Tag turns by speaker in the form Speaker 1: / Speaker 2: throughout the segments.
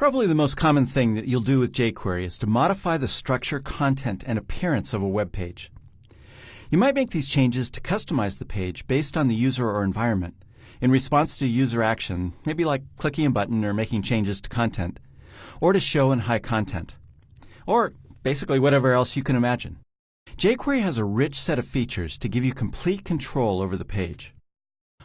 Speaker 1: Probably the most common thing that you'll do with jQuery is to modify the structure, content, and appearance of a web page. You might make these changes to customize the page based on the user or environment, in response to user action, maybe like clicking a button or making changes to content, or to show and hide content, or basically whatever else you can imagine. jQuery has a rich set of features to give you complete control over the page.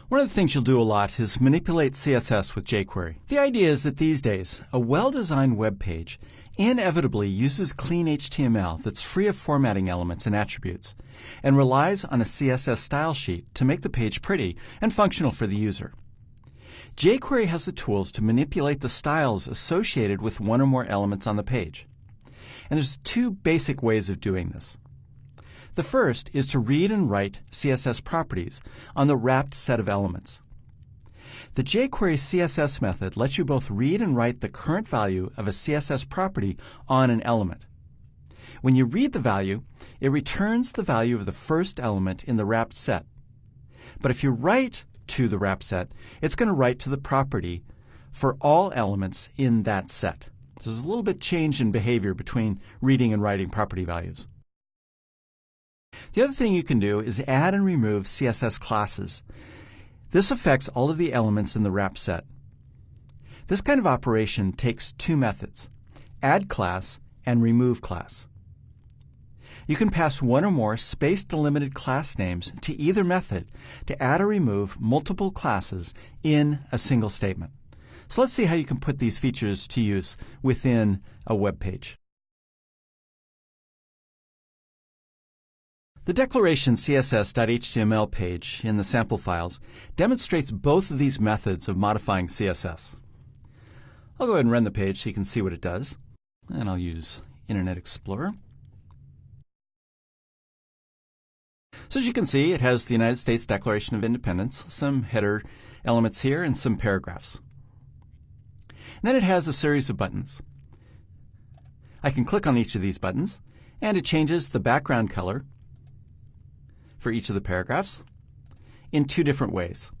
Speaker 1: One of the things you'll do a lot is manipulate CSS with jQuery. The idea is that these days, a well-designed web page inevitably uses clean HTML that's free of formatting elements and attributes, and relies on a CSS style sheet to make the page pretty and functional for the user. jQuery has the tools to manipulate the styles associated with one or more elements on the page. And there's two basic ways of doing this. The first is to read and write CSS properties on the wrapped set of elements. The jQuery CSS method lets you both read and write the current value of a CSS property on an element. When you read the value, it returns the value of the first element in the wrapped set. But if you write to the wrapped set, it's going to write to the property for all elements in that set. So there's a little bit change in behavior between reading and writing property values. The other thing you can do is add and remove CSS classes. This affects all of the elements in the wrap set. This kind of operation takes two methods, add class and remove class. You can pass one or more space-delimited class names to either method to add or remove multiple classes in a single statement. So let's see how you can put these features to use within a web page. The declaration css.html page in the sample files demonstrates both of these methods of modifying CSS. I'll go ahead and run the page so you can see what it does. And I'll use Internet Explorer. So as you can see, it has the United States Declaration of Independence, some header elements here, and some paragraphs. And then it has a series of buttons. I can click on each of these buttons, and it changes the background color for each of the paragraphs in two different ways.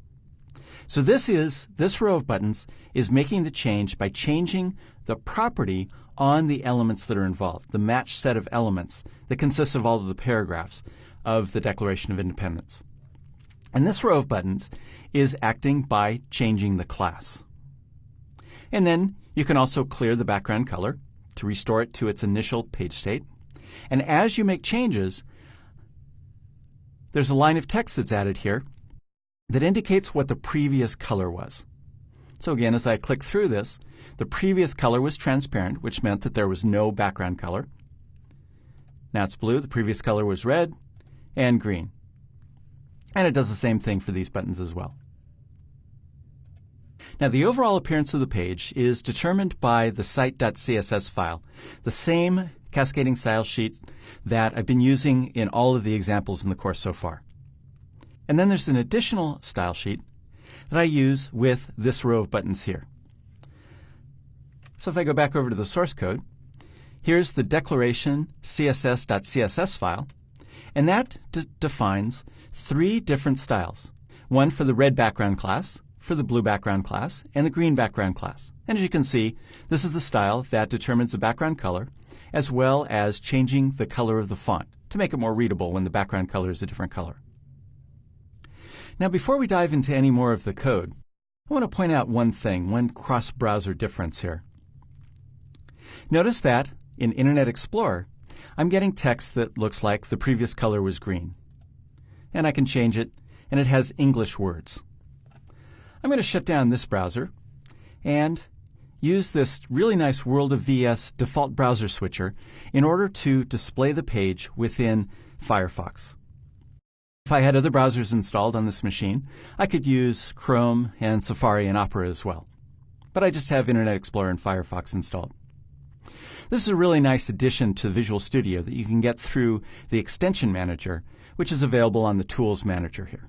Speaker 1: So this row of buttons is making the change by changing the property on the elements that are involved, the matched set of elements that consists of all of the paragraphs of the Declaration of Independence. And this row of buttons is acting by changing the class. And then you can also clear the background color to restore it to its initial page state. And as you make changes, there's a line of text that's added here that indicates what the previous color was. So again, as I click through this, the previous color was transparent, which meant that there was no background color. Now it's blue. The previous color was red and green. And it does the same thing for these buttons as well. Now the overall appearance of the page is determined by the site.css file, the same cascading style sheet that I've been using in all of the examples in the course so far. And then there's an additional style sheet that I use with this row of buttons here. So if I go back over to the source code, here's the declaration css.css file, and that defines three different styles. One for the red background class, for the blue background class, and the green background class. And as you can see, this is the style that determines the background color, as well as changing the color of the font to make it more readable when the background color is a different color. Now before we dive into any more of the code, I want to point out one thing, one cross-browser difference here. Notice that in Internet Explorer, I'm getting text that looks like the previous color was green. And I can change it, and it has English words. I'm going to shut down this browser and use this really nice World of VS default browser switcher in order to display the page within Firefox. If I had other browsers installed on this machine, I could use Chrome and Safari and Opera as well. But I just have Internet Explorer and Firefox installed. This is a really nice addition to Visual Studio that you can get through the Extension Manager, which is available on the Tools Manager here.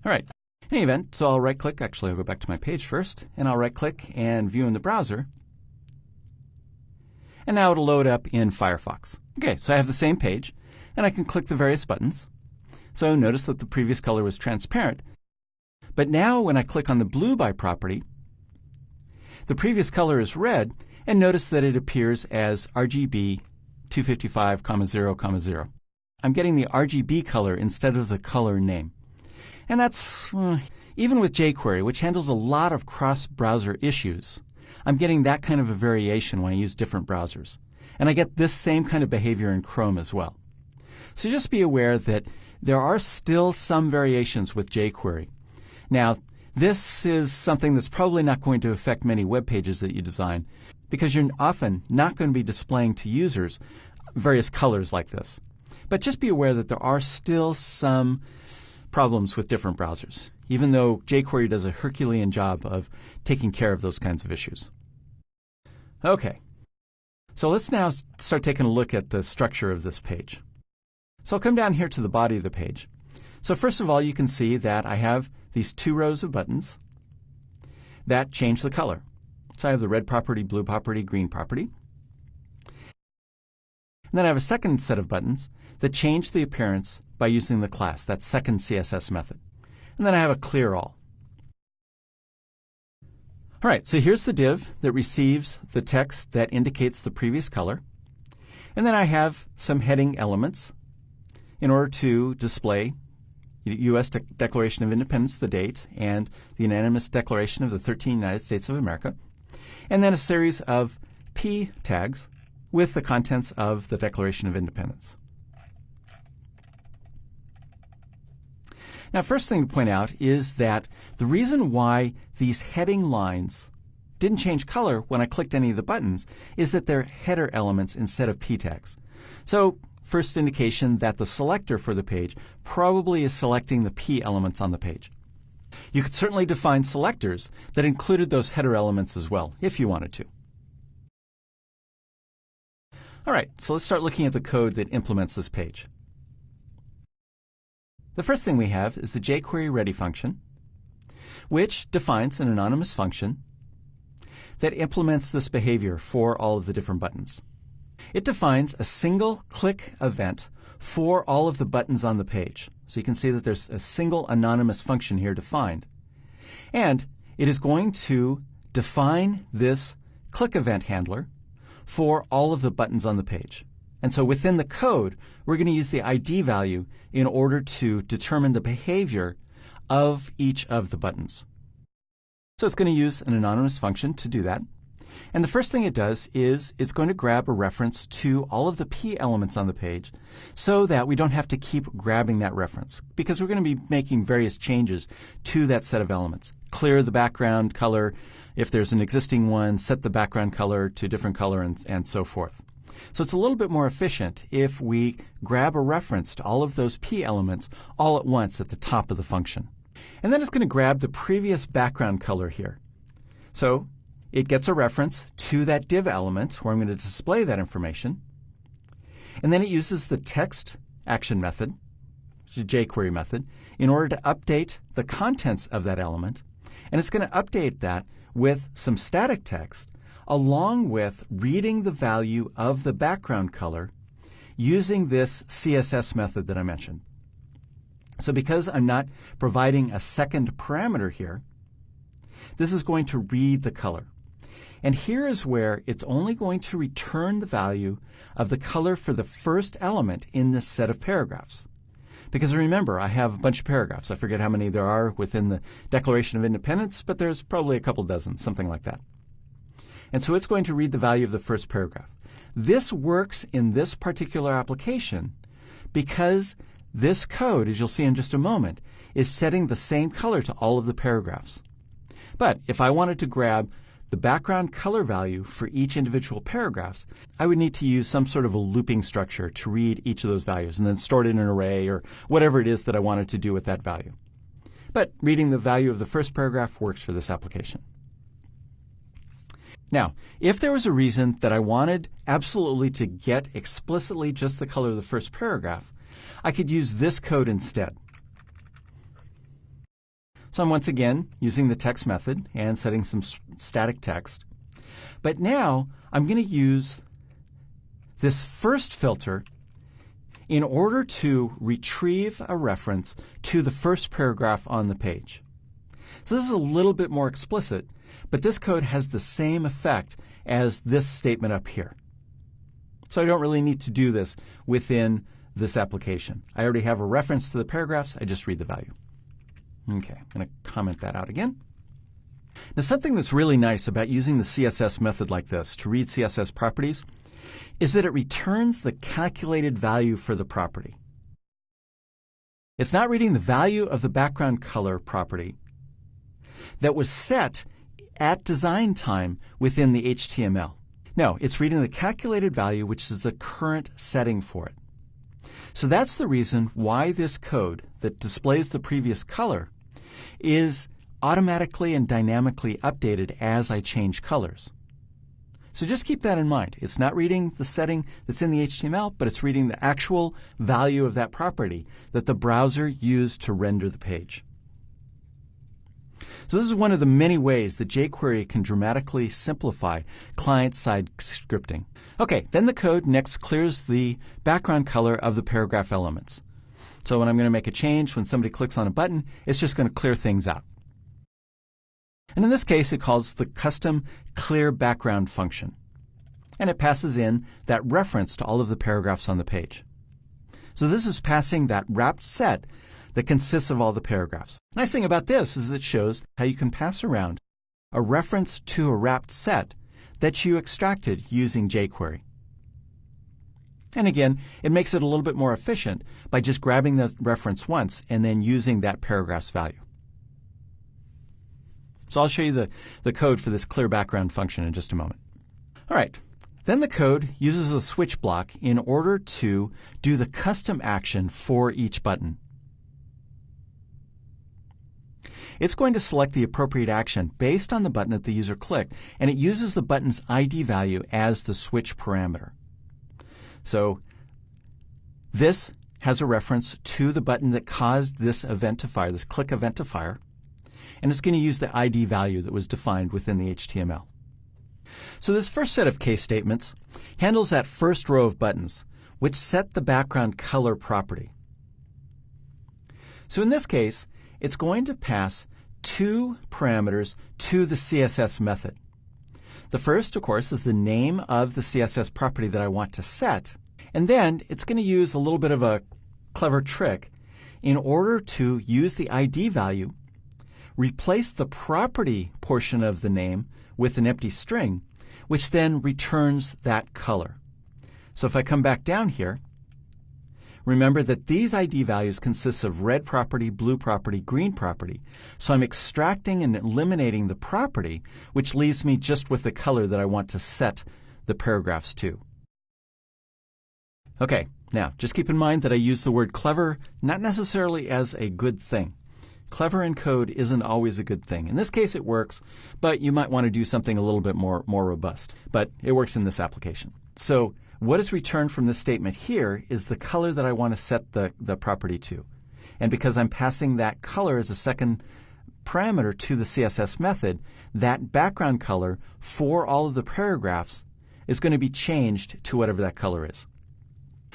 Speaker 1: All right. In any event, so I'll right-click. Actually, I'll go back to my page first, and I'll right-click and view in the browser. And now it'll load up in Firefox. Okay, so I have the same page, and I can click the various buttons. So notice that the previous color was transparent. But now when I click on the blue by property, the previous color is red, and notice that it appears as RGB 255,0,0. I'm getting the RGB color instead of the color name. And that's, even with jQuery, which handles a lot of cross-browser issues, I'm getting that kind of a variation when I use different browsers. And I get this same kind of behavior in Chrome as well. So just be aware that there are still some variations with jQuery. Now, this is something that's probably not going to affect many web pages that you design, because you're often not going to be displaying to users various colors like this. But just be aware that there are still some problems with different browsers, even though jQuery does a Herculean job of taking care of those kinds of issues. Okay, so let's now start taking a look at the structure of this page. So I'll come down here to the body of the page. So first of all, you can see that I have these 2 rows of buttons that change the color. So I have the red property, blue property, green property. And then I have a second set of buttons that change the appearance by using the class, that second CSS method. And then I have a clear all. All right, so here's the div that receives the text that indicates the previous color. And then I have some heading elements in order to display the U.S. Declaration of Independence, the date, and the unanimous declaration of the 13 United States of America. And then a series of P tags with the contents of the Declaration of Independence. Now, first thing to point out is that the reason why these heading lines didn't change color when I clicked any of the buttons is that they're header elements instead of P tags. So, first indication that the selector for the page probably is selecting the P elements on the page. You could certainly define selectors that included those header elements as well, if you wanted to. All right, so let's start looking at the code that implements this page. The first thing we have is the jQuery ready function, which defines an anonymous function that implements this behavior for all of the different buttons. It defines a single click event for all of the buttons on the page. So you can see that there's a single anonymous function here defined. And it is going to define this click event handler for all of the buttons on the page. And so within the code, we're going to use the ID value in order to determine the behavior of each of the buttons. So it's going to use an anonymous function to do that. And the first thing it does is it's going to grab a reference to all of the P elements on the page so that we don't have to keep grabbing that reference, because we're going to be making various changes to that set of elements. Clear the background color if there's an existing one, set the background color to a different color, and so forth. So it's a little bit more efficient if we grab a reference to all of those P elements all at once at the top of the function. And then it's going to grab the previous background color here. So it gets a reference to that div element where I'm going to display that information. And then it uses the text action method, which is a jQuery method, in order to update the contents of that element. And it's going to update that with some static text along with reading the value of the background color using this CSS method that I mentioned. So because I'm not providing a second parameter here, this is going to read the color. And here is where it's only going to return the value of the color for the first element in this set of paragraphs. Because remember, I have a bunch of paragraphs. I forget how many there are within the Declaration of Independence, but there's probably a couple dozen, something like that. And so it's going to read the value of the first paragraph. This works in this particular application because this code, as you'll see in just a moment, is setting the same color to all of the paragraphs. But if I wanted to grab the background color value for each individual paragraphs, I would need to use some sort of a looping structure to read each of those values and then store it in an array or whatever it is that I wanted to do with that value. But reading the value of the first paragraph works for this application. Now, if there was a reason that I wanted absolutely to get explicitly just the color of the first paragraph, I could use this code instead. So I'm once again using the text method and setting some static text. But now I'm going to use this first filter in order to retrieve a reference to the first paragraph on the page. So this is a little bit more explicit, but this code has the same effect as this statement up here. So I don't really need to do this within this application. I already have a reference to the paragraphs. I just read the value. Okay, I'm going to comment that out again. Now, something that's really nice about using the CSS method like this to read CSS properties is that it returns the calculated value for the property. It's not reading the value of the background color property that was set at design time within the HTML. No, it's reading the calculated value, which is the current setting for it. So that's the reason why this code that displays the previous color is automatically and dynamically updated as I change colors. So just keep that in mind. It's not reading the setting that's in the HTML, but it's reading the actual value of that property that the browser used to render the page. So this is one of the many ways that jQuery can dramatically simplify client-side scripting. Okay, then the code next clears the background color of the paragraph elements. So when I'm going to make a change, when somebody clicks on a button, it's just going to clear things out. And in this case, it calls the custom clear background function. And it passes in that reference to all of the paragraphs on the page. So this is passing that wrapped set that consists of all the paragraphs. The nice thing about this is it shows how you can pass around a reference to a wrapped set that you extracted using jQuery. And again, it makes it a little bit more efficient by just grabbing the reference once and then using that paragraph's value. So I'll show you the code for this clear background function in just a moment. All right, then the code uses a switch block in order to do the custom action for each button. It's going to select the appropriate action based on the button that the user clicked, and it uses the button's ID value as the switch parameter. So this has a reference to the button that caused this event to fire, this click event to fire, and it's going to use the ID value that was defined within the HTML. So this first set of case statements handles that first row of buttons, which set the background color property. So in this case, it's going to pass two parameters to the CSS method. The first, of course, is the name of the CSS property that I want to set. And then it's going to use a little bit of a clever trick in order to use the ID value, replace the property portion of the name with an empty string, which then returns that color. So if I come back down here, remember that these ID values consist of red property, blue property, green property. So I'm extracting and eliminating the property, which leaves me just with the color that I want to set the paragraphs to. Okay, now just keep in mind that I use the word clever not necessarily as a good thing. Clever in code isn't always a good thing. In this case, it works, but you might want to do something a little bit more robust. But it works in this application. So what is returned from this statement here is the color that I want to set the property to. And because I'm passing that color as a second parameter to the CSS method, that background color for all of the paragraphs is going to be changed to whatever that color is.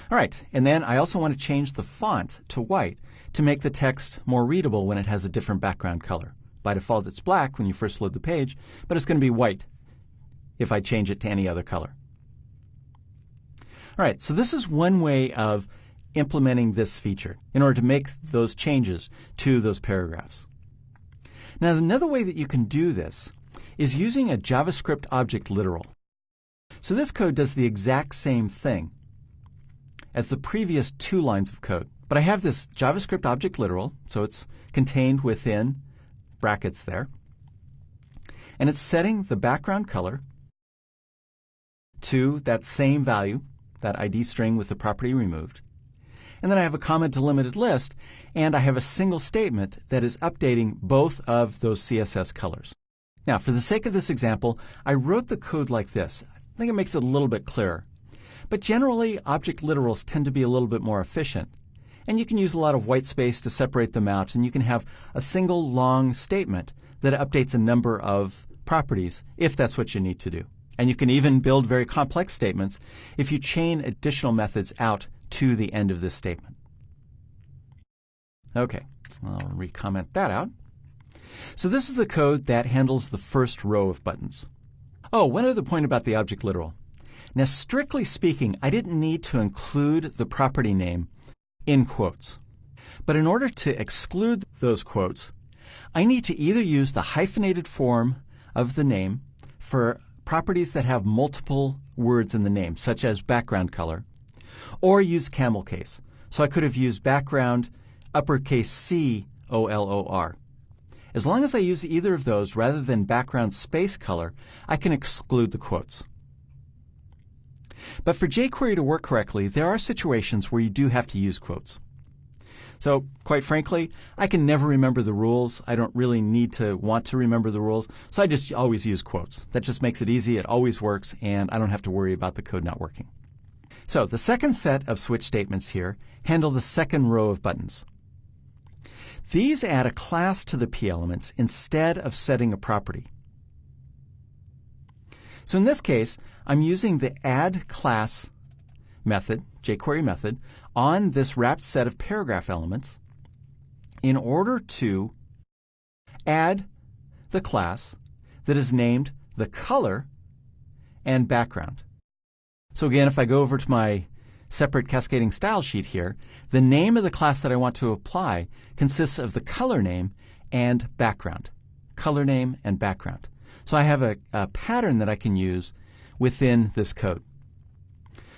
Speaker 1: All right, and then I also want to change the font to white to make the text more readable when it has a different background color. By default, it's black when you first load the page, but it's going to be white if I change it to any other color. All right, so this is one way of implementing this feature in order to make those changes to those paragraphs. Now, another way that you can do this is using a JavaScript object literal. So this code does the exact same thing as the previous two lines of code. But I have this JavaScript object literal, so it's contained within brackets there. And it's setting the background color to that same value, that ID string with the property removed. And then I have a comment delimited list, and I have a single statement that is updating both of those CSS colors. Now, for the sake of this example, I wrote the code like this. I think it makes it a little bit clearer. But generally, object literals tend to be a little bit more efficient. And you can use a lot of white space to separate them out, and you can have a single long statement that updates a number of properties if that's what you need to do. And you can even build very complex statements if you chain additional methods out to the end of this statement. Okay, I'll re-comment that out. So this is the code that handles the first row of buttons. Oh, one other point about the object literal. Now, strictly speaking, I didn't need to include the property name in quotes. But in order to exclude those quotes, I need to either use the hyphenated form of the name for properties that have multiple words in the name, such as background color, or use camel case. So I could have used background uppercase C-O-L-O-R. As long as I use either of those rather than background space color, I can exclude the quotes. But for jQuery to work correctly, there are situations where you do have to use quotes. So, quite frankly, I can never remember the rules. I don't really need to want to remember the rules, so I just always use quotes. That just makes it easy, it always works, and I don't have to worry about the code not working. So, the second set of switch statements here handle the second row of buttons. These add a class to the P elements instead of setting a property. So in this case, I'm using the add class method, jQuery method, on this wrapped set of paragraph elements in order to add the class that is named the color and background. So again, if I go over to my separate cascading style sheet here, the name of the class that I want to apply consists of the color name and background. Color name and background. So I have a pattern that I can use within this code.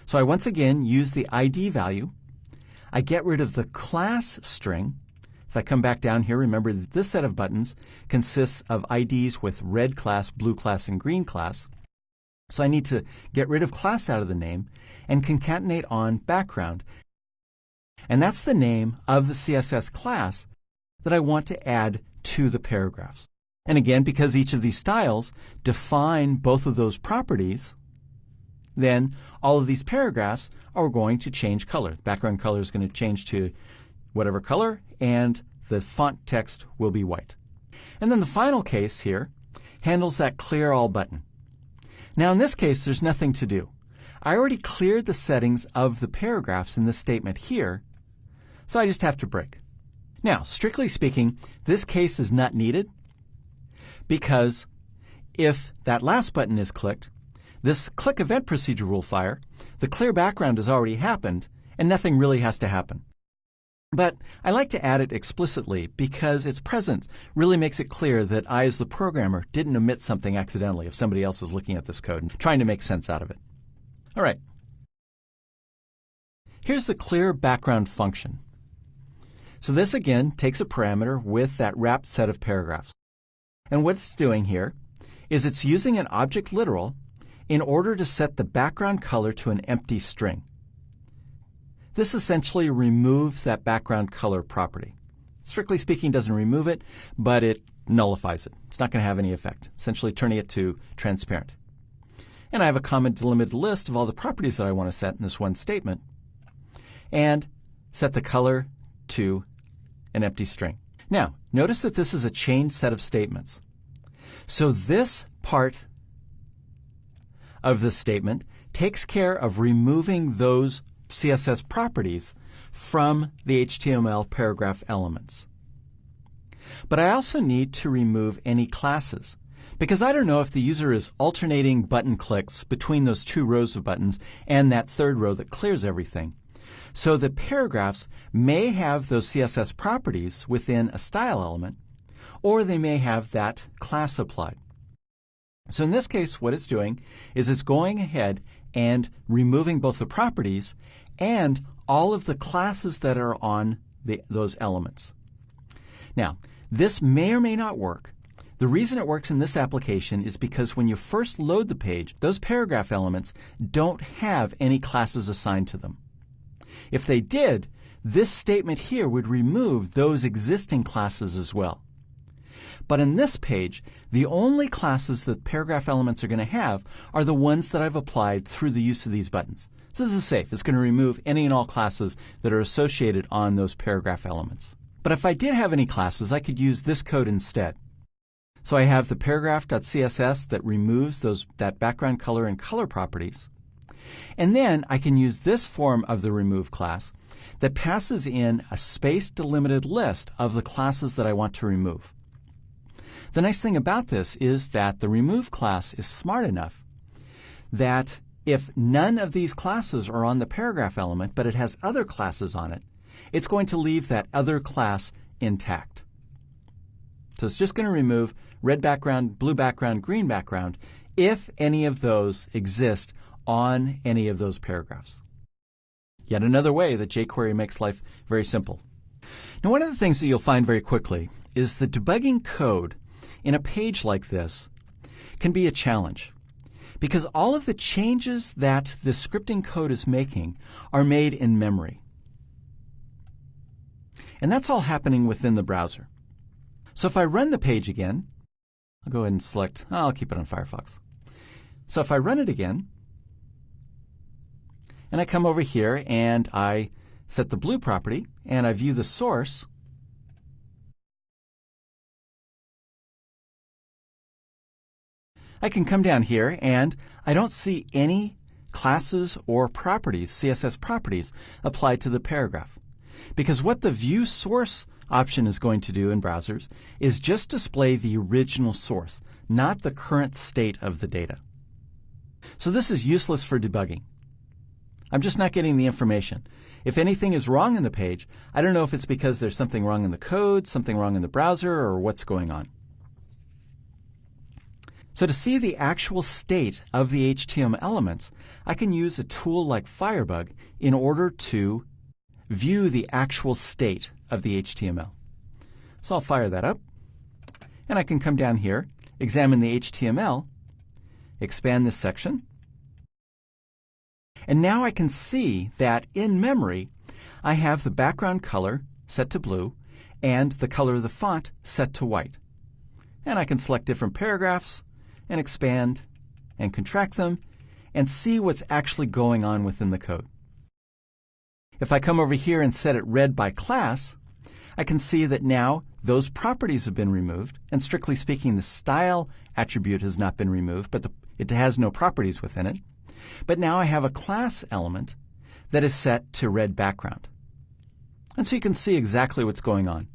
Speaker 1: So I once again use the ID value. I get rid of the class string. If I come back down here, remember that this set of buttons consists of IDs with red class, blue class, and green class. So I need to get rid of class out of the name and concatenate on background. And that's the name of the CSS class that I want to add to the paragraphs. And again, because each of these styles define both of those properties, then all of these paragraphs are going to change color. Background color is going to change to whatever color, and the font text will be white. And then the final case here handles that clear all button. Now in this case, there's nothing to do. I already cleared the settings of the paragraphs in this statement here, so I just have to break. Now, strictly speaking, this case is not needed because if that last button is clicked, this click event procedure will fire, the clear background has already happened, and nothing really has to happen. But I like to add it explicitly because its presence really makes it clear that I, as the programmer, didn't omit something accidentally if somebody else is looking at this code and trying to make sense out of it. All right. Here's the clear background function. So this again takes a parameter with that wrapped set of paragraphs. And what it's doing here is it's using an object literal in order to set the background color to an empty string. This essentially removes that background color property. Strictly speaking, it doesn't remove it, but it nullifies it. It's not going to have any effect, essentially turning it to transparent. And I have a comment delimited list of all the properties that I want to set in this one statement, and set the color to an empty string. Now, notice that this is a chained set of statements. So this part of this statement takes care of removing those CSS properties from the HTML paragraph elements. But I also need to remove any classes, because I don't know if the user is alternating button clicks between those two rows of buttons and that third row that clears everything. So the paragraphs may have those CSS properties within a style element, or they may have that class applied. So in this case, what it's doing is it's going ahead and removing both the properties and all of the classes that are on those elements. Now, this may or may not work. The reason it works in this application is because when you first load the page, those paragraph elements don't have any classes assigned to them. If they did, this statement here would remove those existing classes as well. But in this page, the only classes that paragraph elements are going to have are the ones that I've applied through the use of these buttons. So this is safe. It's going to remove any and all classes that are associated on those paragraph elements. But if I did have any classes, I could use this code instead. So I have the paragraph.css that removes that background color and color properties. And then I can use this form of the remove class that passes in a space delimited list of the classes that I want to remove. The nice thing about this is that the remove class is smart enough that if none of these classes are on the paragraph element, but it has other classes on it, it's going to leave that other class intact. So it's just going to remove red background, blue background, green background if any of those exist on any of those paragraphs. Yet another way that jQuery makes life very simple. Now, one of the things that you'll find very quickly is that debugging code in a page like this can be a challenge, because all of the changes that the scripting code is making are made in memory. And that's all happening within the browser. So if I run the page again, I'll go ahead and select, I'll keep it on Firefox. So if I run it again, and I come over here and I set the blue property, and I view the source, I can come down here and I don't see any classes or properties, CSS properties, applied to the paragraph. Because what the view source option is going to do in browsers is just display the original source, not the current state of the data. So this is useless for debugging. I'm just not getting the information. If anything is wrong in the page, I don't know if it's because there's something wrong in the code, something wrong in the browser, or what's going on. So to see the actual state of the HTML elements, I can use a tool like Firebug in order to view the actual state of the HTML. So I'll fire that up, and I can come down here, examine the HTML, expand this section, and now I can see that in memory I have the background color set to blue and the color of the font set to white. And I can select different paragraphs and expand and contract them and see what's actually going on within the code. If I come over here and set it red by class, I can see that now those properties have been removed, and strictly speaking the style attribute has not been removed, but it has no properties within it. But now I have a class element that is set to red background. And so you can see exactly what's going on.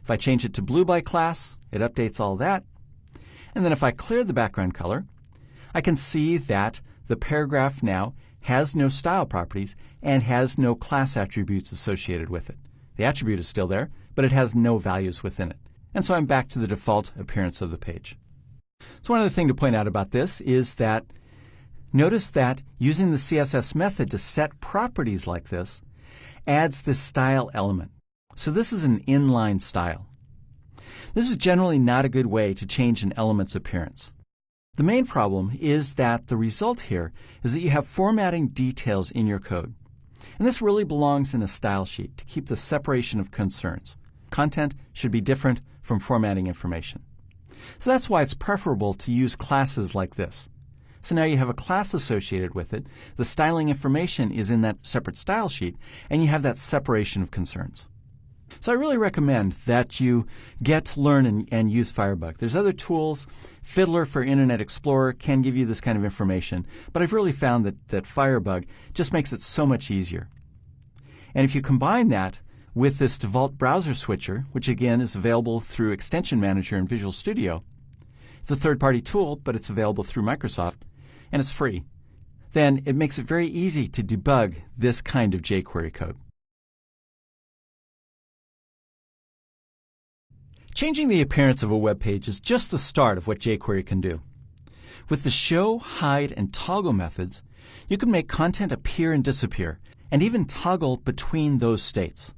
Speaker 1: If I change it to blue by class, it updates all that. And then if I clear the background color, I can see that the paragraph now has no style properties and has no class attributes associated with it. The attribute is still there, but it has no values within it. And so I'm back to the default appearance of the page. So one other thing to point out about this is that notice that using the CSS method to set properties like this adds this style element. So this is an inline style. This is generally not a good way to change an element's appearance. The main problem is that the result here is that you have formatting details in your code. And this really belongs in a style sheet to keep the separation of concerns. Content should be different from formatting information. So that's why it's preferable to use classes like this. So now you have a class associated with it, the styling information is in that separate style sheet, and you have that separation of concerns. So I really recommend that you get, learn, and use Firebug. There's other tools. Fiddler for Internet Explorer can give you this kind of information, but I've really found that Firebug just makes it so much easier. And if you combine that with this default browser switcher, which again is available through Extension Manager in Visual Studio, it's a third-party tool, but it's available through Microsoft, and it's free, then it makes it very easy to debug this kind of jQuery code. Changing the appearance of a web page is just the start of what jQuery can do. With the show, hide, and toggle methods, you can make content appear and disappear, and even toggle between those states.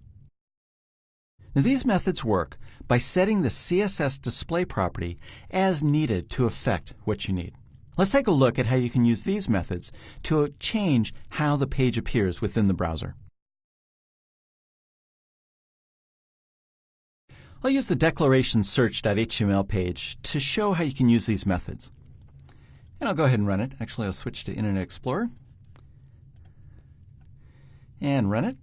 Speaker 1: Now, these methods work by setting the CSS display property as needed to affect what you need. Let's take a look at how you can use these methods to change how the page appears within the browser. I'll use the declaration search.html page to show how you can use these methods. And I'll go ahead and run it. Actually, I'll switch to Internet Explorer and run it.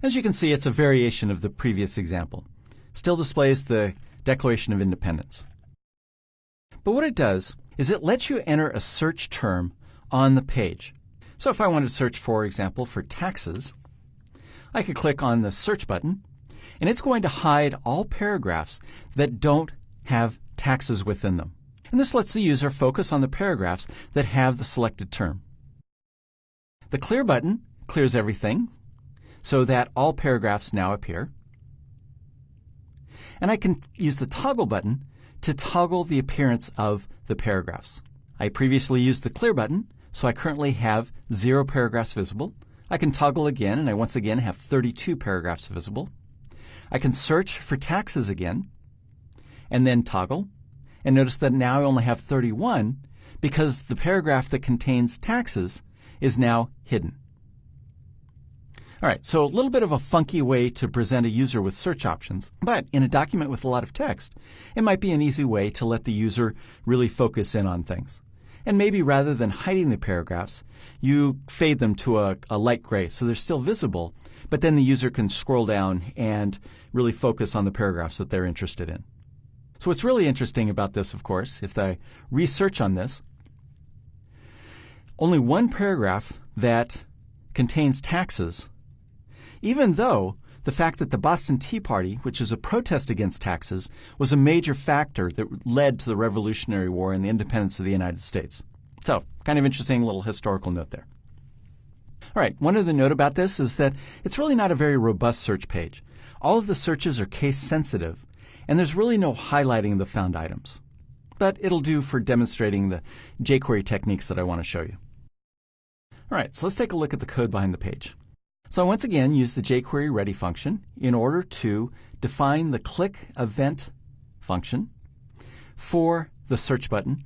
Speaker 1: As you can see, it's a variation of the previous example. Still displays the Declaration of Independence. But what it does is it lets you enter a search term on the page. So if I wanted to search, for example, for taxes, I could click on the search button, and it's going to hide all paragraphs that don't have taxes within them. And this lets the user focus on the paragraphs that have the selected term. The clear button clears everything so that all paragraphs now appear. And I can use the toggle button to toggle the appearance of the paragraphs. I previously used the clear button, so I currently have 0 paragraphs visible. I can toggle again, and I once again have 32 paragraphs visible. I can search for taxes again, and then toggle. And notice that now I only have 31 because the paragraph that contains taxes is now hidden. All right, so a little bit of a funky way to present a user with search options, but in a document with a lot of text, it might be an easy way to let the user really focus in on things. And maybe rather than hiding the paragraphs, you fade them to a light gray so they're still visible, but then the user can scroll down and really focus on the paragraphs that they're interested in. So what's really interesting about this, of course, if I research on this, only one paragraph that contains taxes, even though the fact that the Boston Tea Party, which is a protest against taxes, was a major factor that led to the Revolutionary War and the independence of the United States. So, kind of interesting little historical note there. All right, one other note about this is that it's really not a very robust search page. All of the searches are case sensitive, and there's really no highlighting of the found items. But it'll do for demonstrating the jQuery techniques that I want to show you. All right, so let's take a look at the code behind the page. So I once again use the jQuery ready function in order to define the click event function for the search button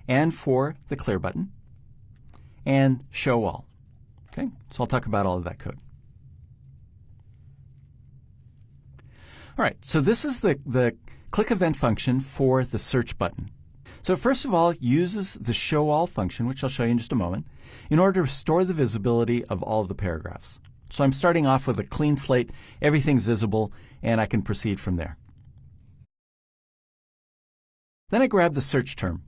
Speaker 1: and for the clear button and show all. Okay, so I'll talk about all of that code. All right, so this is the click event function for the search button. So first of all, it uses the show all function, which I'll show you in just a moment, in order to restore the visibility of all of the paragraphs. So I'm starting off with a clean slate, everything's visible, and I can proceed from there. Then I grab the search term,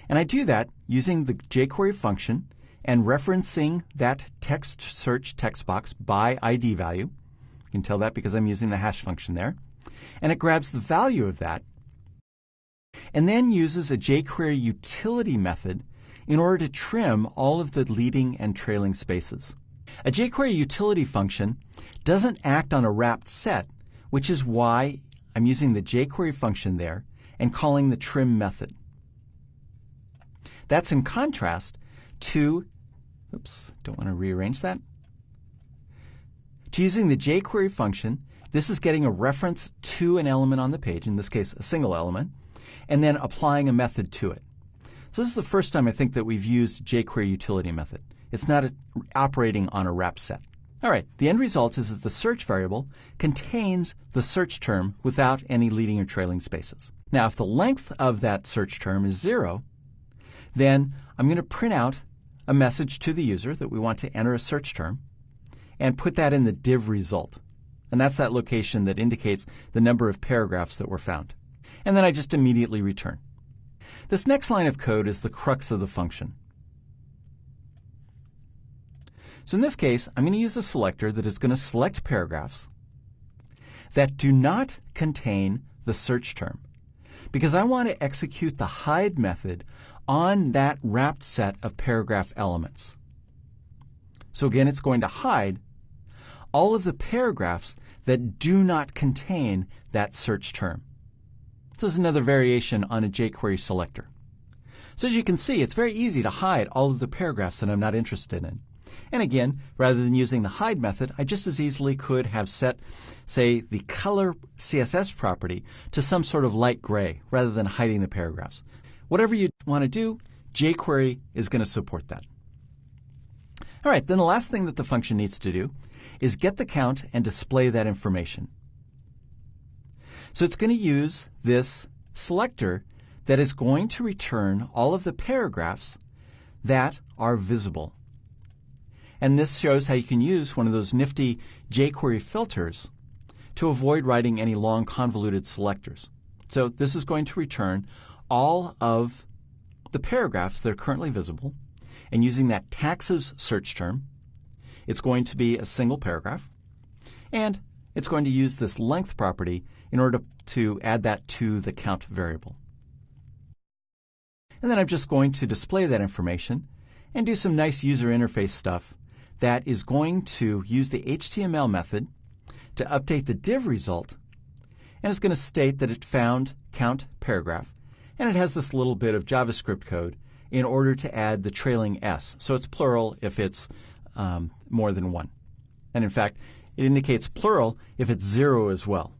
Speaker 1: and I do that using the jQuery function and referencing that text search text box by ID value. You can tell that because I'm using the hash function there. And it grabs the value of that and then uses a jQuery utility method in order to trim all of the leading and trailing spaces. A jQuery utility function doesn't act on a wrapped set, which is why I'm using the jQuery function there and calling the trim method. That's in contrast to, don't want to rearrange that. To using the jQuery function, this is getting a reference to an element on the page, in this case a single element, and then applying a method to it. So this is the first time I think that we've used jQuery utility method. It's not operating on a wrapped set. All right, the end result is that the search variable contains the search term without any leading or trailing spaces. Now, if the length of that search term is 0, then I'm going to print out a message to the user that we want to enter a search term and put that in the div result. And that's that location that indicates the number of paragraphs that were found. And then I just immediately return. This next line of code is the crux of the function. So in this case, I'm going to use a selector that is going to select paragraphs that do not contain the search term, because I want to execute the hide method on that wrapped set of paragraph elements. So again, it's going to hide all of the paragraphs that do not contain that search term. So this is another variation on a jQuery selector. So as you can see, it's very easy to hide all of the paragraphs that I'm not interested in. And again, rather than using the hide method, I just as easily could have set, say, the color CSS property to some sort of light gray rather than hiding the paragraphs. Whatever you want to do, jQuery is going to support that. All right, then the last thing that the function needs to do is get the count and display that information. So it's going to use this selector that is going to return all of the paragraphs that are visible. And this shows how you can use one of those nifty jQuery filters to avoid writing any long convoluted selectors. So this is going to return all of the paragraphs that are currently visible, and using that taxes search term, it's going to be a single paragraph, and it's going to use this length property in order to add that to the count variable. And then I'm just going to display that information and do some nice user interface stuff that is going to use the HTML method to update the div result, and it's going to state that it found count paragraph, and it has this little bit of JavaScript code in order to add the trailing s. So it's plural if it's more than one. And in fact, it indicates plural if it's 0 as well.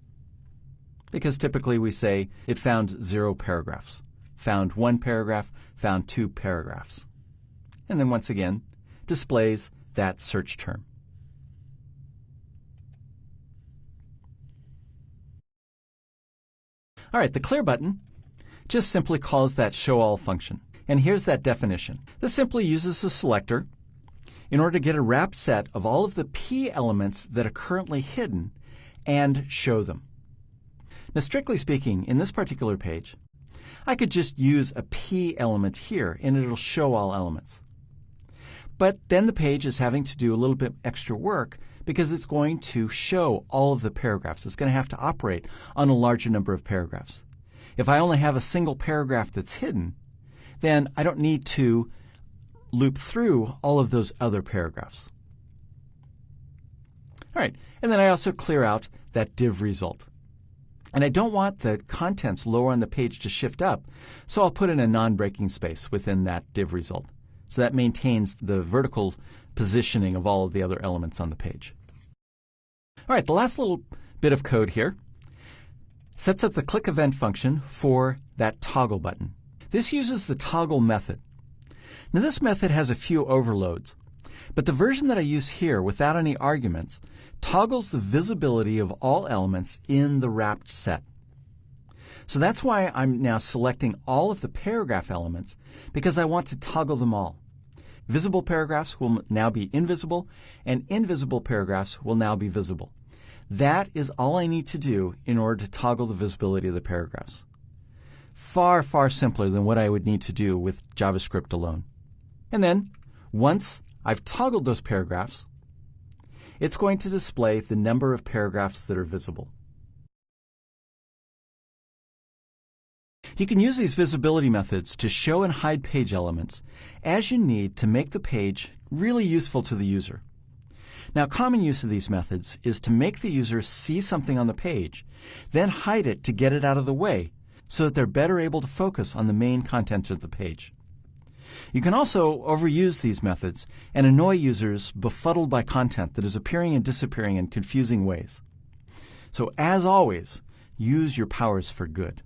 Speaker 1: Because typically we say it found 0 paragraphs, found 1 paragraph, found 2 paragraphs. And then once again, displays that search term. All right, the clear button just simply calls that show all function. And here's that definition. This simply uses a selector in order to get a wrapped set of all of the P elements that are currently hidden and show them. Now, strictly speaking, in this particular page, I could just use a P element here and it'll show all elements. But then the page is having to do a little bit extra work because it's going to show all of the paragraphs. It's going to have to operate on a larger number of paragraphs. If I only have a single paragraph that's hidden, then I don't need to loop through all of those other paragraphs. All right, and then I also clear out that div result. And I don't want the contents lower on the page to shift up, so I'll put in a non-breaking space within that div result. So that maintains the vertical positioning of all of the other elements on the page. All right, the last little bit of code here sets up the click event function for that toggle button. This uses the toggle method. Now this method has a few overloads, but the version that I use here without any arguments toggles the visibility of all elements in the wrapped set. So that's why I'm now selecting all of the paragraph elements, because I want to toggle them all. Visible paragraphs will now be invisible, and invisible paragraphs will now be visible. That is all I need to do in order to toggle the visibility of the paragraphs. Far, far simpler than what I would need to do with JavaScript alone. And then, once I've toggled those paragraphs, it's going to display the number of paragraphs that are visible. You can use these visibility methods to show and hide page elements as you need to make the page really useful to the user. Now, common use of these methods is to make the user see something on the page, then hide it to get it out of the way so that they're better able to focus on the main content of the page. You can also overuse these methods and annoy users befuddled by content that is appearing and disappearing in confusing ways. So, as always, use your powers for good.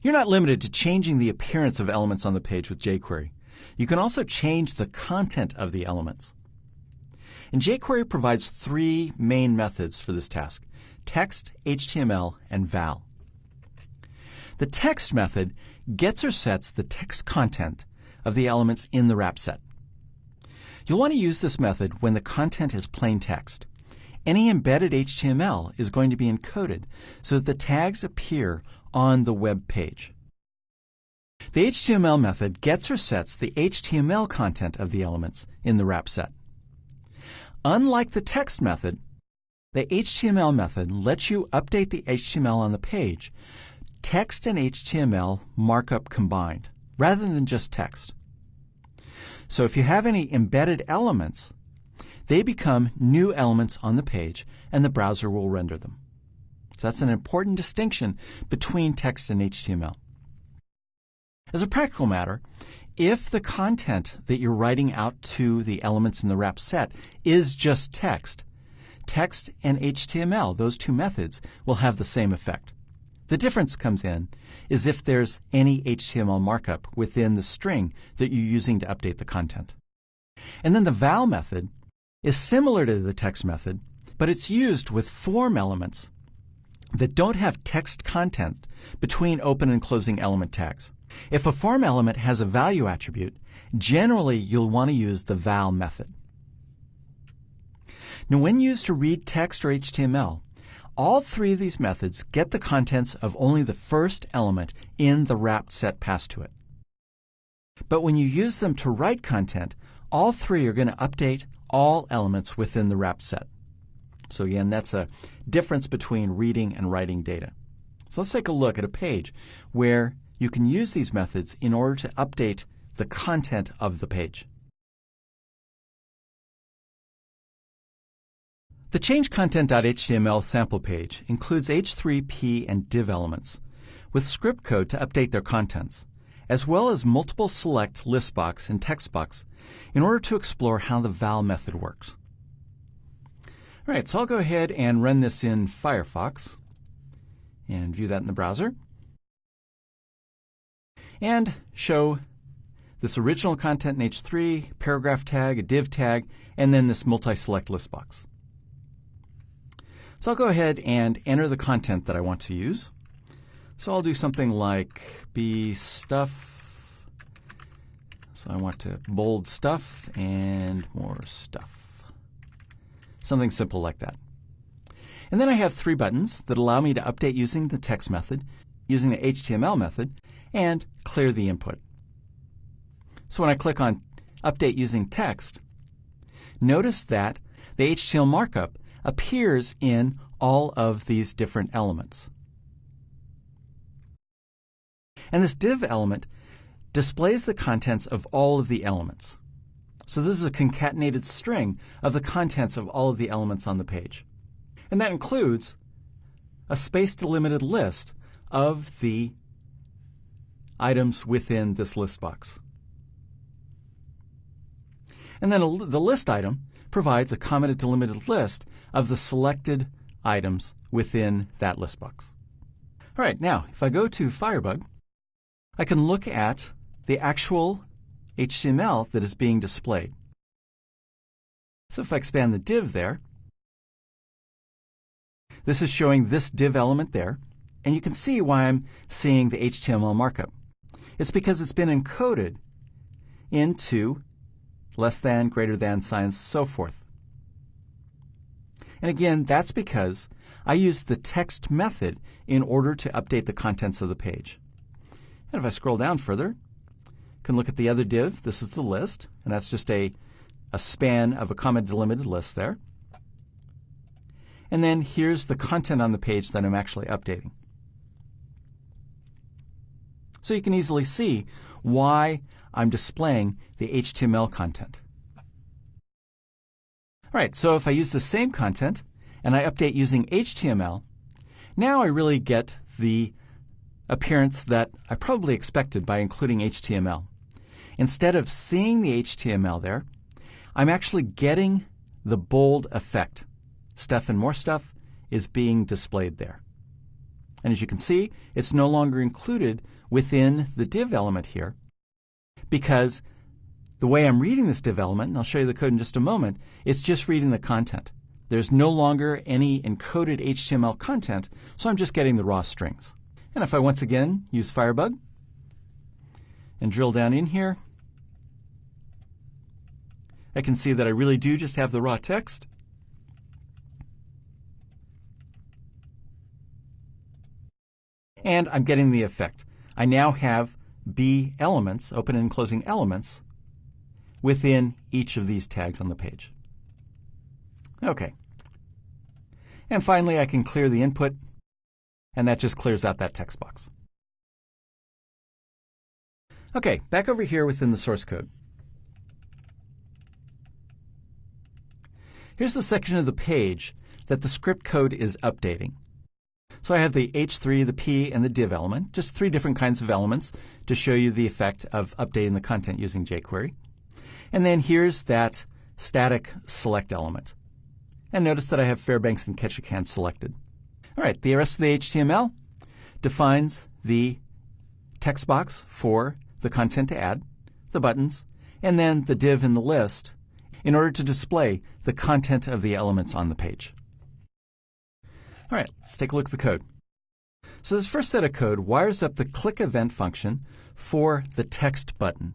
Speaker 1: You're not limited to changing the appearance of elements on the page with jQuery. You can also change the content of the elements. And jQuery provides 3 main methods for this task: text, HTML, and val. The text method gets or sets the text content of the elements in the wrap set. You'll want to use this method when the content is plain text. Any embedded HTML is going to be encoded so that the tags appear on the web page. The HTML method gets or sets the HTML content of the elements in the wrap set. Unlike the text method, the HTML method lets you update the HTML on the page, text and HTML markup combined, rather than just text. So if you have any embedded elements, they become new elements on the page and the browser will render them. So that's an important distinction between text and HTML. As a practical matter, if the content that you're writing out to the elements in the wrap set is just text, text and HTML, those 2 methods, will have the same effect. The difference comes in is if there's any HTML markup within the string that you're using to update the content. And then the val method is similar to the text method, but it's used with form elements that don't have text content between open and closing element tags. If a form element has a value attribute, generally you'll want to use the val method. Now, when used to read text or HTML, all 3 of these methods get the contents of only the first element in the wrapped set passed to it. But when you use them to write content, all three are going to update all elements within the wrapped set. So again, that's a difference between reading and writing data. So let's take a look at a page where you can use these methods in order to update the content of the page. The changeContent.html sample page includes h3, p, and div elements with script code to update their contents, as well as multiple select list box and text box in order to explore how the val method works. All right, so I'll go ahead and run this in Firefox and view that in the browser and show this original content in h3, paragraph tag, a div tag, and then this multi-select list box. So I'll go ahead and enter the content that I want to use. So I'll do something like be stuff. So I want to bold stuff and more stuff. Something simple like that. And then I have three buttons that allow me to update using the text method, using the HTML method, and clear the input. So when I click on Update using text, notice that the HTML markup appears in all of these different elements. And this div element displays the contents of all of the elements. So this is a concatenated string of the contents of all of the elements on the page. And that includes a space-delimited list of the items within this list box. And then the list item provides a commented delimited list of the selected items within that list box. All right, now if I go to Firebug, I can look at the actual HTML that is being displayed. So if I expand the div there, this is showing this div element there, and you can see why I'm seeing the HTML markup. It's because it's been encoded into less than, greater than signs, so forth. And again, that's because I used the text method in order to update the contents of the page. And if I scroll down further, I can look at the other div. This is the list, and that's just a span of a comma delimited list there. And then here's the content on the page that I'm actually updating. So you can easily see why I'm displaying the HTML content. All right, so if I use the same content and I update using HTML, now I really get the appearance that I probably expected by including HTML. Instead of seeing the HTML there, I'm actually getting the bold effect. Stuff and more stuff is being displayed there. And as you can see, it's no longer included within the div element here because the way I'm reading this div element, and I'll show you the code in just a moment, it's just reading the content. There's no longer any encoded HTML content, so I'm just getting the raw strings. And if I once again use Firebug and drill down in here, I can see that I really do just have the raw text. And I'm getting the effect. I now have B elements, open and closing elements, within each of these tags on the page. Okay. And finally, I can clear the input, and that just clears out that text box. Okay, back over here within the source code. Here's the section of the page that the script code is updating. So I have the H3, the P, and the div element, just three different kinds of elements to show you the effect of updating the content using jQuery. And then here's that static select element. And notice that I have Fairbanks and Ketchikan selected. All right, the rest of the HTML defines the text box for the content to add, the buttons, and then the div in the list in order to display the content of the elements on the page. All right, let's take a look at the code. So this first set of code wires up the click event function for the text button.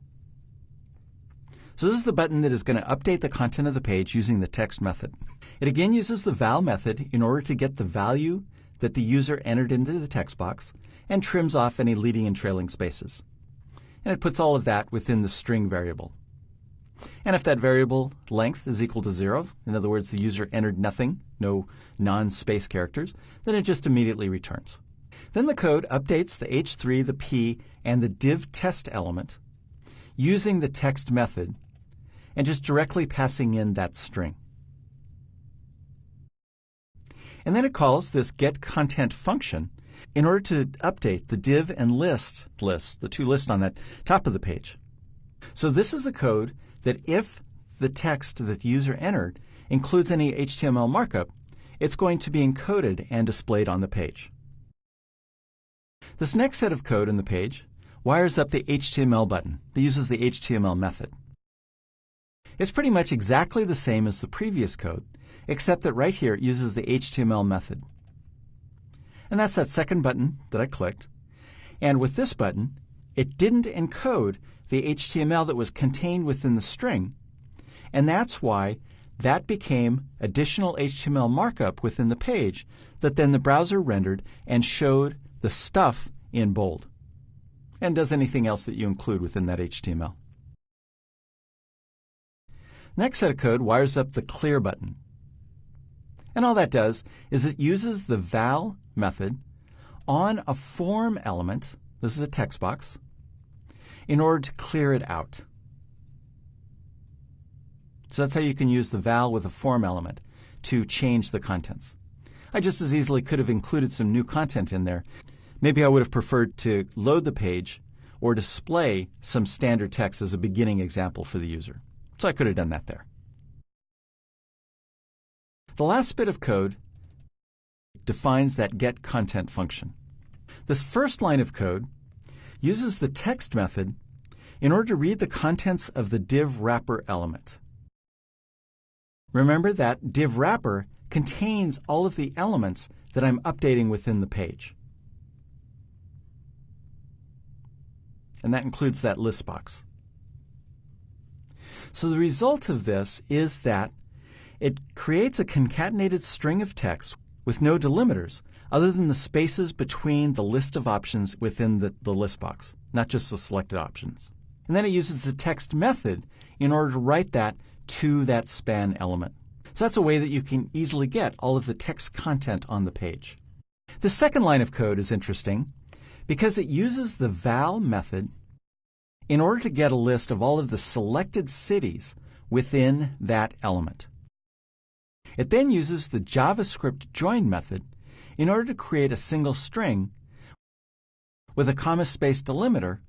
Speaker 1: So this is the button that is going to update the content of the page using the text method. It again uses the val method in order to get the value that the user entered into the text box and trims off any leading and trailing spaces. And it puts all of that within the string variable. And if that variable length is equal to 0, in other words, the user entered nothing, no non-space characters, then it just immediately returns. Then the code updates the h3, the p, and the div test element using the text method and just directly passing in that string. And then it calls this getContent function in order to update the div and list lists, the two lists on that top of the page. So this is the code that if the text that the user entered includes any HTML markup, it's going to be encoded and displayed on the page. This next set of code in the page wires up the HTML button that uses the HTML method. It's pretty much exactly the same as the previous code, except that right here it uses the HTML method. And that's that second button that I clicked. And with this button, it didn't encode the HTML that was contained within the string. And that's why that became additional HTML markup within the page that then the browser rendered and showed the stuff in bold and does anything else that you include within that HTML. Next set of code wires up the clear button. And all that does is it uses the val method on a form element, this is a text box, in order to clear it out. So that's how you can use the val with a form element to change the contents. I just as easily could have included some new content in there. Maybe I would have preferred to load the page or display some standard text as a beginning example for the user. So I could have done that there. The last bit of code defines that getContent function. This first line of code uses the text method in order to read the contents of the div wrapper element. Remember that div wrapper contains all of the elements that I'm updating within the page. And that includes that list box. So the result of this is that it creates a concatenated string of text with no delimiters other than the spaces between the list of options within the list box, not just the selected options. And then it uses the text method in order to write that to that span element. So that's a way that you can easily get all of the text content on the page. The second line of code is interesting because it uses the val method in order to get a list of all of the selected cities within that element. It then uses the JavaScript join method in order to create a single string with a comma space delimiter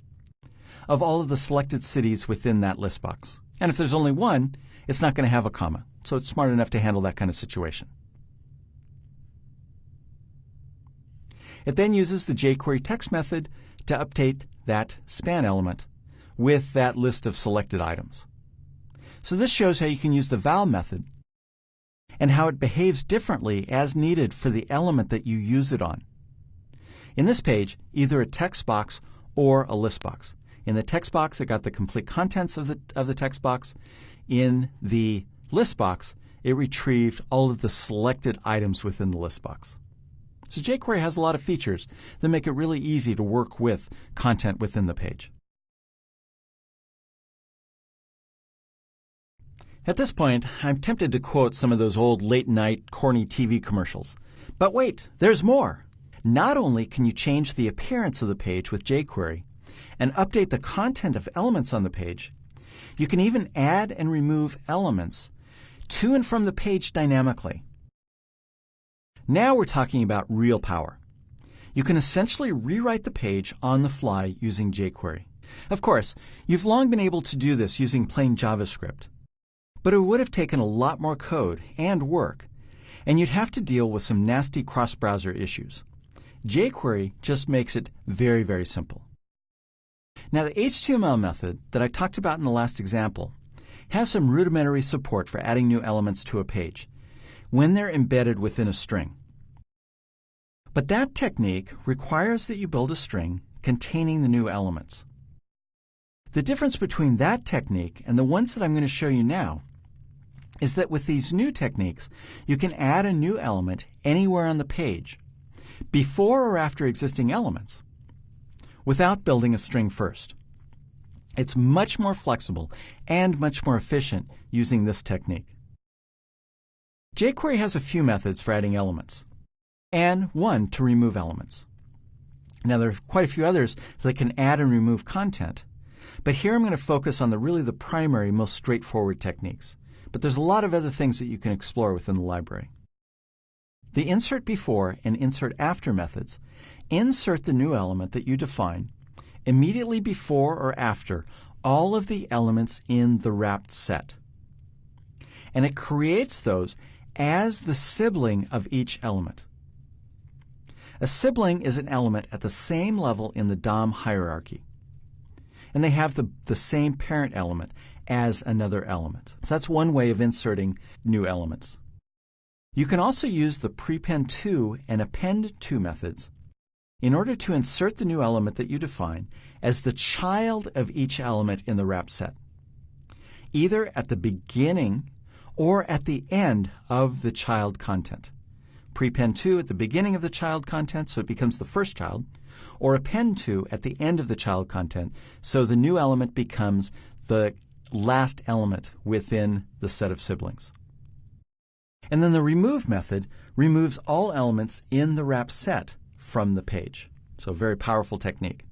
Speaker 1: of all of the selected cities within that list box. And if there's only one, it's not going to have a comma. So it's smart enough to handle that kind of situation. It then uses the jQuery text method to update that span element with that list of selected items. So this shows how you can use the val method and how it behaves differently as needed for the element that you use it on. In this page, either a text box or a list box. In the text box, it got the complete contents of the text box. In the list box, it retrieved all of the selected items within the list box. So jQuery has a lot of features that make it really easy to work with content within the page. At this point, I'm tempted to quote some of those old late-night corny TV commercials. But wait, there's more. Not only can you change the appearance of the page with jQuery and update the content of elements on the page, you can even add and remove elements to and from the page dynamically. Now we're talking about real power. You can essentially rewrite the page on the fly using jQuery. Of course, you've long been able to do this using plain JavaScript. But it would have taken a lot more code and work, and you'd have to deal with some nasty cross-browser issues. jQuery just makes it very, very simple. Now, the HTML method that I talked about in the last example has some rudimentary support for adding new elements to a page when they're embedded within a string. But that technique requires that you build a string containing the new elements. The difference between that technique and the ones that I'm going to show you now is that with these new techniques, you can add a new element anywhere on the page, before or after existing elements, without building a string first. It's much more flexible and much more efficient using this technique. jQuery has a few methods for adding elements, and one to remove elements. Now, there are quite a few others that can add and remove content, but here I'm going to focus on the primary, most straightforward techniques. But there's a lot of other things that you can explore within the library. The insert before and insert after methods insert the new element that you define immediately before or after all of the elements in the wrapped set. And it creates those as the sibling of each element. A sibling is an element at the same level in the DOM hierarchy. And they have the same parent element as another element. So that's one way of inserting new elements. You can also use the prepend to and append to methods in order to insert the new element that you define as the child of each element in the wrap set, either at the beginning or at the end of the child content. Prepend to at the beginning of the child content, so it becomes the first child, or append to at the end of the child content, so the new element becomes the last element within the set of siblings. And then the remove method removes all elements in the wrap set from the page. So a very powerful technique.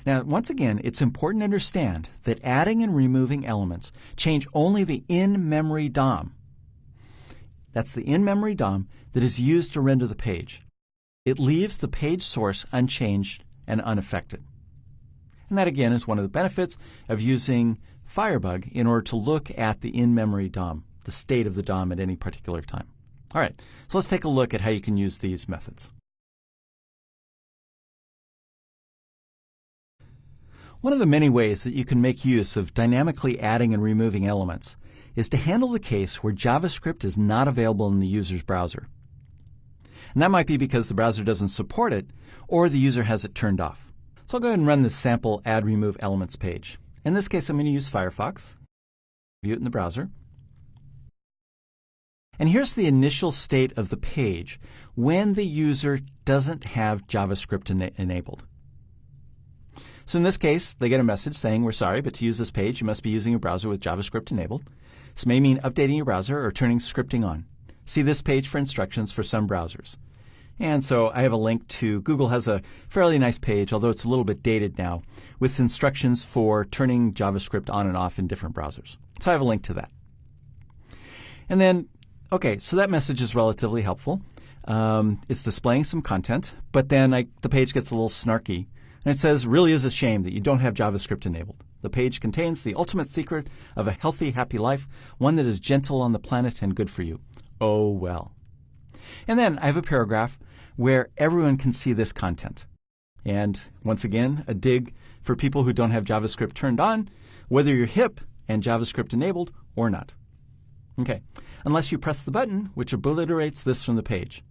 Speaker 1: Now, once again, it's important to understand that adding and removing elements change only the in-memory DOM. That's the in-memory DOM that is used to render the page. It leaves the page source unchanged and unaffected. And that, again, is one of the benefits of using Firebug in order to look at the in-memory DOM, the state of the DOM at any particular time. All right, so let's take a look at how you can use these methods. One of the many ways that you can make use of dynamically adding and removing elements is to handle the case where JavaScript is not available in the user's browser. And that might be because the browser doesn't support it or the user has it turned off. So I'll go ahead and run this sample add remove elements page. In this case, I'm going to use Firefox. View it in the browser. And here's the initial state of the page when the user doesn't have JavaScript enabled. So in this case, they get a message saying, we're sorry, but to use this page, you must be using a browser with JavaScript enabled. This may mean updating your browser or turning scripting on. See this page for instructions for some browsers. And so I have a link to Google has a fairly nice page, although it's a little bit dated now, with instructions for turning JavaScript on and off in different browsers. So I have a link to that. And then, okay, so that message is relatively helpful. It's displaying some content, but then the page gets a little snarky. And it says, really is a shame that you don't have JavaScript enabled. The page contains the ultimate secret of a healthy, happy life, one that is gentle on the planet and good for you. Oh, well. And then I have a paragraph where everyone can see this content. And once again, a dig for people who don't have JavaScript turned on, whether you're hip and JavaScript enabled or not. Okay, unless you press the button, which obliterates this from the page.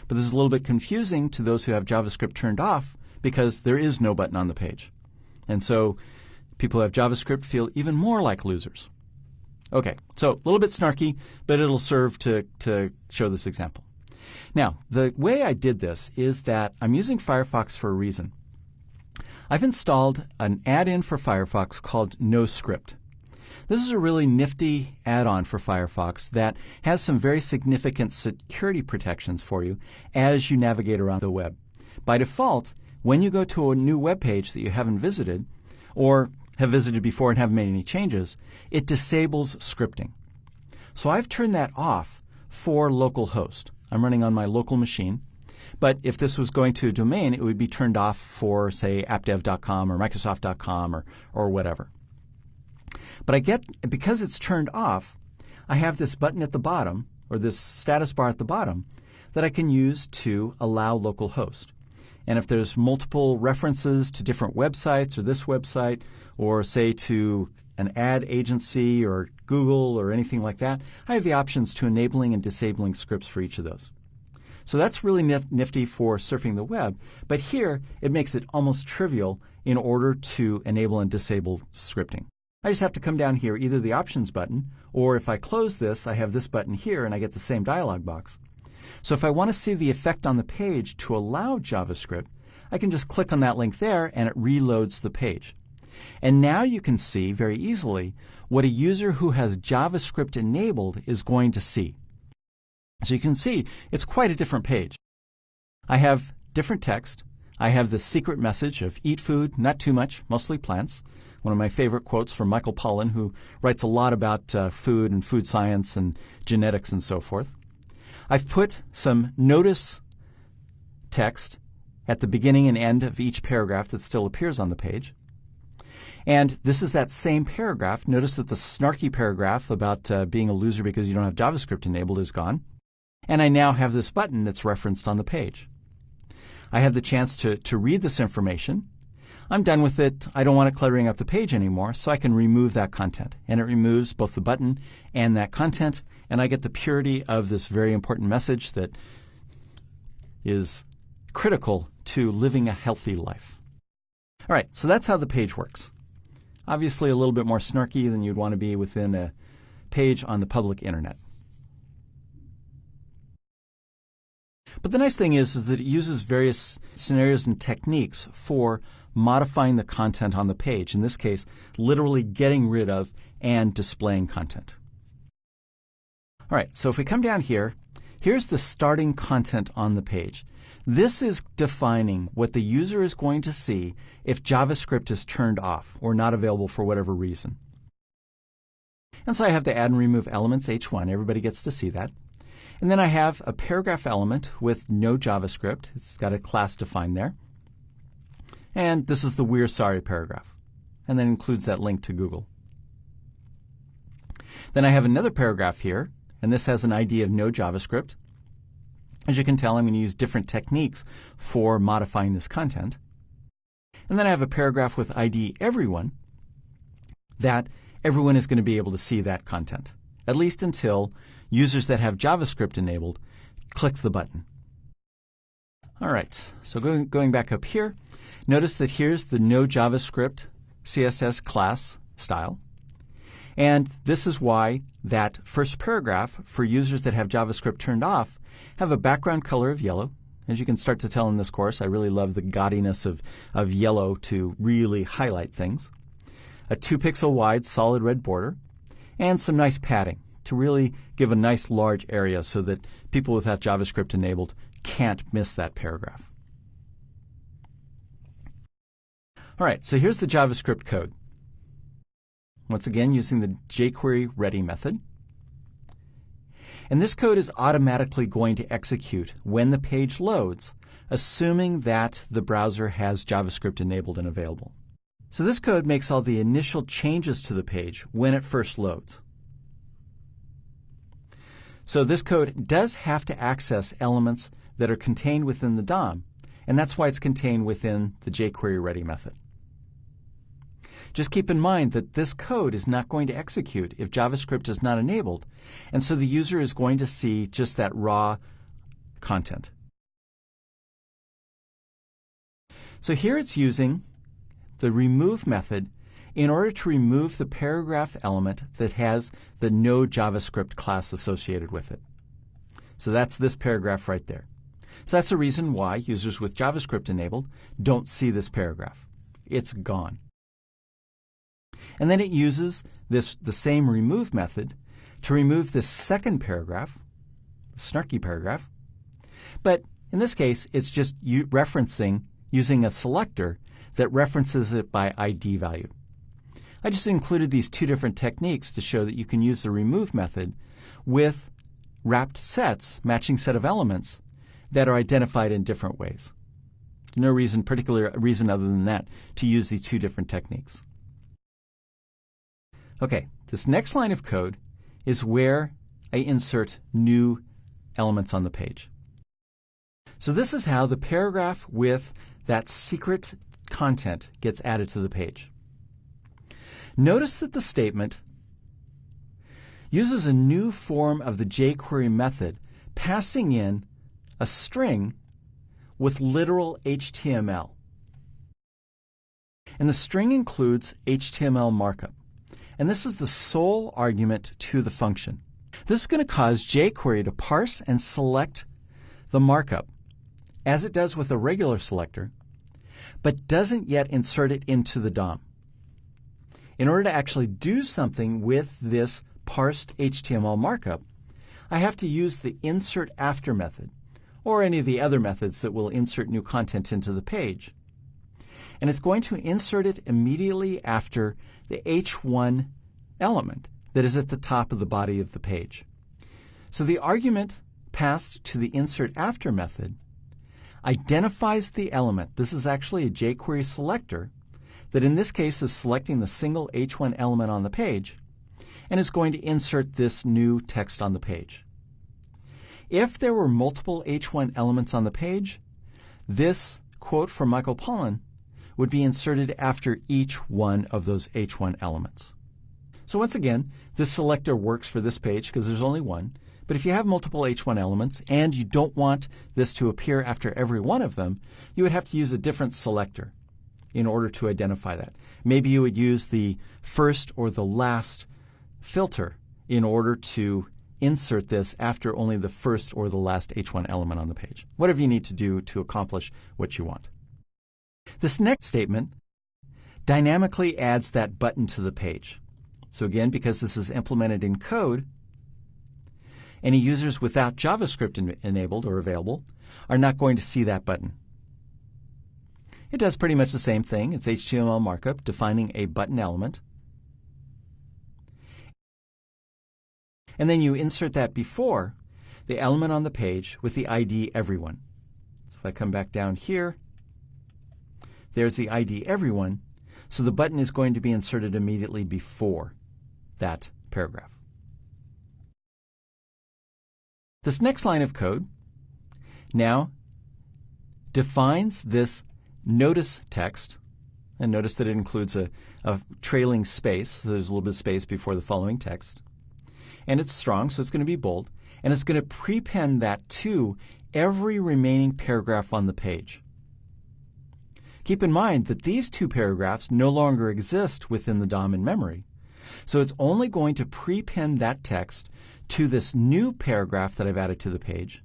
Speaker 1: But this is a little bit confusing to those who have JavaScript turned off because there is no button on the page. And so people who have JavaScript feel even more like losers. Okay, so a little bit snarky, but it'll serve to show this example. Now, the way I did this is that I'm using Firefox for a reason. I've installed an add-in for Firefox called NoScript. This is a really nifty add-on for Firefox that has some very significant security protections for you as you navigate around the web. By default, when you go to a new web page that you haven't visited or have visited before and haven't made any changes, it disables scripting. So I've turned that off for localhost. I'm running on my local machine, but if this was going to a domain, it would be turned off for, say, appdev.com or Microsoft.com or whatever. But because it's turned off, I have this button at the bottom, or this status bar at the bottom, that I can use to allow localhost. And if there's multiple references to different websites or this website, or say to an ad agency or Google or anything like that, I have the options to enabling and disabling scripts for each of those. So that's really nifty for surfing the web, but here it makes it almost trivial in order to enable and disable scripting. I just have to come down here, either the options button, or if I close this, I have this button here and I get the same dialog box. So if I want to see the effect on the page to allow JavaScript, I can just click on that link there and it reloads the page. And now you can see very easily what a user who has JavaScript enabled is going to see. So you can see it's quite a different page. I have different text. I have the secret message of eat food, not too much, mostly plants. One of my favorite quotes from Michael Pollan, who writes a lot about food and food science and genetics and so forth. I've put some notice text at the beginning and end of each paragraph that still appears on the page. And this is that same paragraph. Notice that the snarky paragraph about being a loser because you don't have JavaScript enabled is gone. And I now have this button that's referenced on the page. I have the chance to read this information. I'm done with it. I don't want it cluttering up the page anymore, so I can remove that content. And it removes both the button and that content, and I get the purity of this very important message that is critical to living a healthy life. All right, so that's how the page works. Obviously a little bit more snarky than you'd want to be within a page on the public internet. But the nice thing is that it uses various scenarios and techniques for modifying the content on the page. In this case, literally getting rid of and displaying content. All right, so if we come down here, here's the starting content on the page. This is defining what the user is going to see if JavaScript is turned off or not available for whatever reason. And so I have the add and remove elements, H1. Everybody gets to see that. And then I have a paragraph element with no JavaScript. It's got a class defined there. And this is the we're sorry paragraph. And then includes that link to Google. Then I have another paragraph here, and this has an ID of no JavaScript. As you can tell, I'm going to use different techniques for modifying this content. And then I have a paragraph with ID everyone, that everyone is going to be able to see that content, at least until users that have JavaScript enabled click the button. All right, so going back up here, notice that here's the no JavaScript CSS class style. And this is why that first paragraph for users that have JavaScript turned off have a background color of yellow. As you can start to tell in this course, I really love the gaudiness of yellow to really highlight things. A 2-pixel wide solid red border, and some nice padding to really give a nice large area so that people without JavaScript enabled can't miss that paragraph. All right, so here's the JavaScript code. Once again, using the jQuery ready method. And this code is automatically going to execute when the page loads, assuming that the browser has JavaScript enabled and available. So this code makes all the initial changes to the page when it first loads. So this code does have to access elements that are contained within the DOM, and that's why it's contained within the jQuery ready method. Just keep in mind that this code is not going to execute if JavaScript is not enabled, and so the user is going to see just that raw content. So here it's using the remove method in order to remove the paragraph element that has the no JavaScript class associated with it. So that's this paragraph right there. So that's the reason why users with JavaScript enabled don't see this paragraph. It's gone. And then it uses the same remove method to remove this second paragraph, the snarky paragraph. But in this case, it's just referencing using a selector that references it by ID value. I just included these two different techniques to show that you can use the remove method with wrapped sets, matching set of elements, that are identified in different ways. No particular reason other than that to use these two different techniques. Okay, this next line of code is where I insert new elements on the page. So this is how the paragraph with that secret content gets added to the page. Notice that the statement uses a new form of the jQuery method, passing in a string with literal HTML. And the string includes HTML markup. And this is the sole argument to the function. This is going to cause jQuery to parse and select the markup, as it does with a regular selector, but doesn't yet insert it into the DOM. In order to actually do something with this parsed HTML markup, I have to use the insert after method, or any of the other methods that will insert new content into the page. And it's going to insert it immediately after the H1 element that is at the top of the body of the page. So the argument passed to the insert after method identifies the element. This is actually a jQuery selector that in this case is selecting the single H1 element on the page and is going to insert this new text on the page. If there were multiple H1 elements on the page, this quote from Michael Pollan would be inserted after each one of those H1 elements. So once again, this selector works for this page because there's only one. But if you have multiple H1 elements and you don't want this to appear after every one of them, you would have to use a different selector in order to identify that. Maybe you would use the first or the last filter in order to insert this after only the first or the last H1 element on the page. Whatever you need to do to accomplish what you want. This next statement dynamically adds that button to the page. So again, because this is implemented in code, any users without JavaScript enabled or available are not going to see that button. It does pretty much the same thing. It's HTML markup defining a button element. And then you insert that before the element on the page with the ID everyone. So if I come back down here, there's the ID everyone. So the button is going to be inserted immediately before that paragraph. This next line of code now defines this notice text. And notice that it includes a trailing space. So there's a little bit of space before the following text. And it's strong, so it's going to be bold. And it's going to prepend that to every remaining paragraph on the page. Keep in mind that these two paragraphs no longer exist within the DOM in memory. So it's only going to prepend that text to this new paragraph that I've added to the page,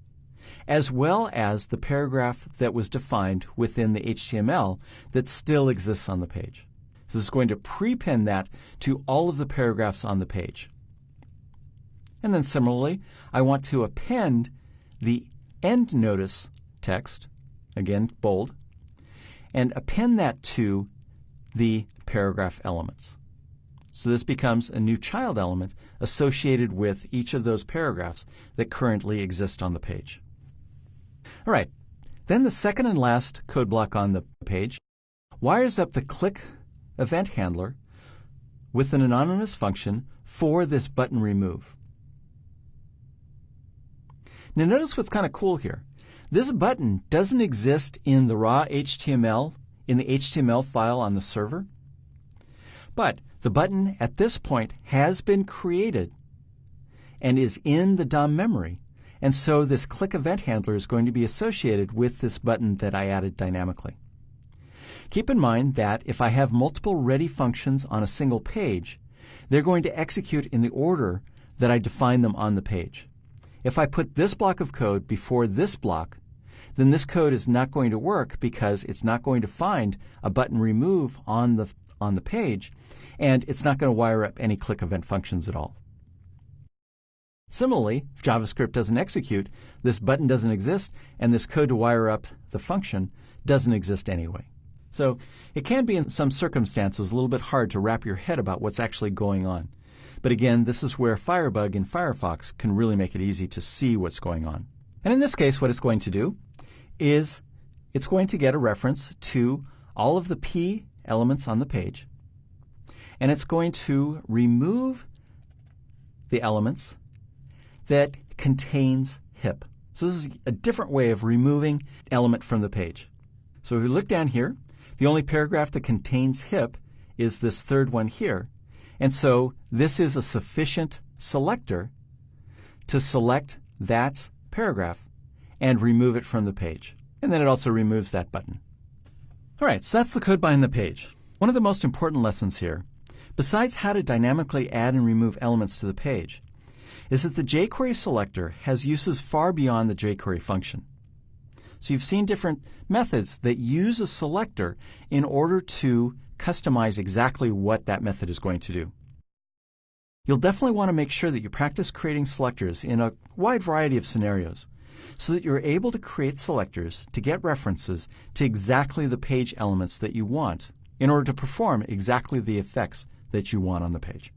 Speaker 1: as well as the paragraph that was defined within the HTML that still exists on the page. So it's going to prepend that to all of the paragraphs on the page. And then similarly, I want to append the end notice text, again bold, and append that to the paragraph elements. So this becomes a new child element associated with each of those paragraphs that currently exist on the page. All right, then the second and last code block on the page wires up the click event handler with an anonymous function for this button remove. Now notice what's kind of cool here. This button doesn't exist in the raw HTML, in the HTML file on the server. But the button at this point has been created and is in the DOM memory. And so this click event handler is going to be associated with this button that I added dynamically. Keep in mind that if I have multiple ready functions on a single page, they're going to execute in the order that I define them on the page. If I put this block of code before this block, then this code is not going to work because it's not going to find a button remove on the page, and it's not going to wire up any click event functions at all. Similarly, if JavaScript doesn't execute, this button doesn't exist, and this code to wire up the function doesn't exist anyway. So it can be in some circumstances a little bit hard to wrap your head about what's actually going on. But again, this is where Firebug in Firefox can really make it easy to see what's going on. And in this case, what it's going to do is it's going to get a reference to all of the P elements on the page, and it's going to remove the elements that contains hip. So this is a different way of removing element from the page. So if we look down here, the only paragraph that contains hip is this third one here. And so this is a sufficient selector to select that paragraph and remove it from the page. And then it also removes that button. All right, so that's the code behind the page. One of the most important lessons here, besides how to dynamically add and remove elements to the page, is that the jQuery selector has uses far beyond the jQuery function. So you've seen different methods that use a selector in order to customize exactly what that method is going to do. You'll definitely want to make sure that you practice creating selectors in a wide variety of scenarios so that you're able to create selectors to get references to exactly the page elements that you want in order to perform exactly the effects that you want on the page.